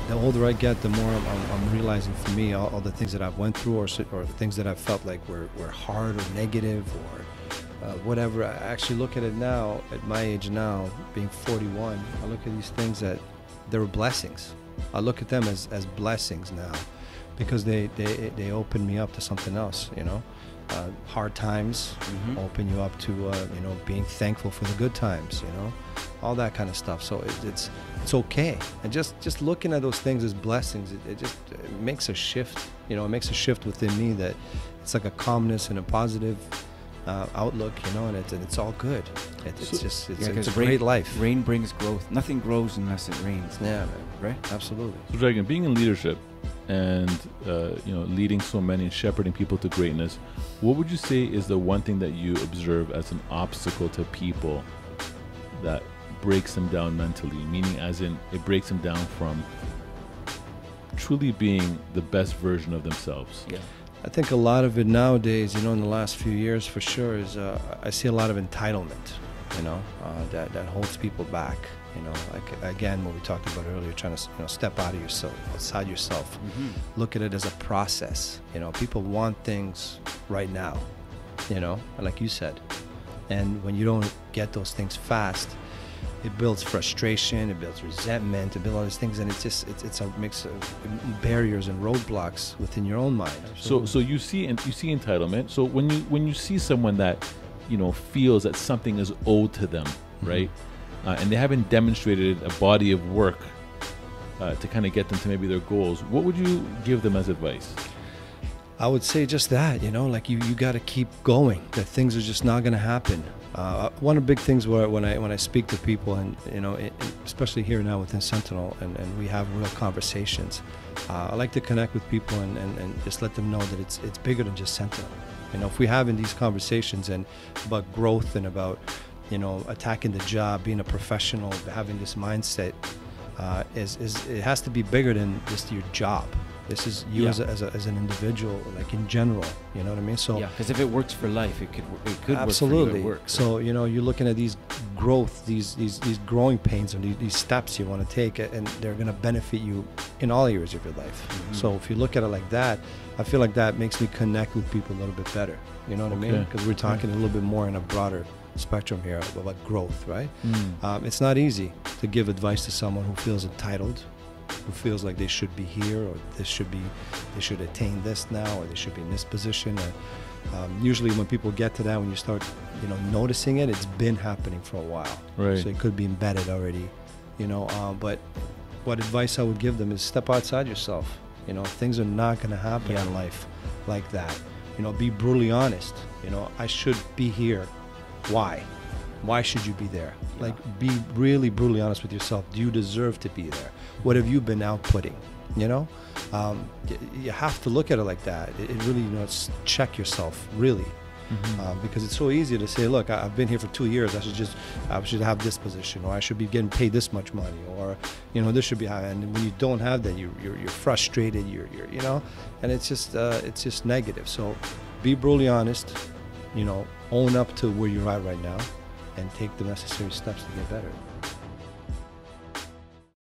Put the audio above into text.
the older I get, the more I'm realizing for me all the things that I've went through, or things that I felt like were hard or negative or whatever. I actually look at it now, at my age now, being 41, I look at these things that they were blessings. I look at them as blessings now, because they open me up to something else, you know. Hard times open you up to you know, being thankful for the good times, you know, all that kind of stuff. So it's okay, and just looking at those things as blessings, it makes a shift, you know. It makes a shift within me, that it's like a calmness and a positive outlook, you know, and it's all good. It's a great life. Rain brings growth. Nothing grows unless it rains. Yeah, man. Right? Absolutely. So Dragan, being in leadership and you know, leading so many and shepherding people to greatness, what would you say is the one thing that you observe as an obstacle to people that breaks them down mentally? Meaning, as in, it breaks them down from truly being the best version of themselves. Yeah. I think a lot of it nowadays, you know, in the last few years for sure, is I see a lot of entitlement, you know, that holds people back. You know, like again, what we talked about earlier, trying to, you know, step out of yourself, outside yourself, look at it as a process. You know, people want things right now, you know, like you said, and when you don't get those things fast, it builds frustration, it builds resentment, it builds all these things, and it makes barriers and roadblocks within your own mind. So you see entitlement. So when you see someone that, you know, feels that something is owed to them, right? And they haven't demonstrated a body of work to kind of get them to maybe their goals, what would you give them as advice? I would say just that, you know, like you got to keep going, that things are just not going to happen. One of the big things when I speak to people, and you know, especially here now within Sentinel, and we have real conversations, I like to connect with people and just let them know that it's bigger than just Sentinel. You know, if we have in these conversations and about growth and about, you know, attacking the job, being a professional, having this mindset, it has to be bigger than just your job. This is you as an individual, like in general. You know what I mean? So yeah, because if it works for life, it could absolutely work for you. So you know, you're looking at these growth, these growing pains, and these steps you want to take, and they're going to benefit you in all areas of your life. So if you look at it like that, I feel like that makes me connect with people a little bit better. You know what I mean? Because we're talking a little bit more in a broader spectrum here about growth, right? It's not easy to give advice to someone who feels entitled, who feels like they should be here, or they should attain this now, or they should be in this position. Usually when people get to that, when you start, you know, noticing it, it's been happening for a while. Right. So it could be embedded already, you know. But what advice I would give them is step outside yourself. You know, things are not going to happen in life like that. You know, be brutally honest. You know, I should be here. Why? Why should you be there? Like, be really brutally honest with yourself. Do you deserve to be there? What have you been outputting? You know, you have to look at it like that. It really, you know, check yourself, really. Because it's so easy to say, look, I've been here for 2 years. I should have this position, or I should be getting paid this much money, or, you know, this should be high. And when you don't have that, you're frustrated. You're you know, and it's just negative. So be brutally honest. You know, own up to where you're at right now, and take the necessary steps to get better.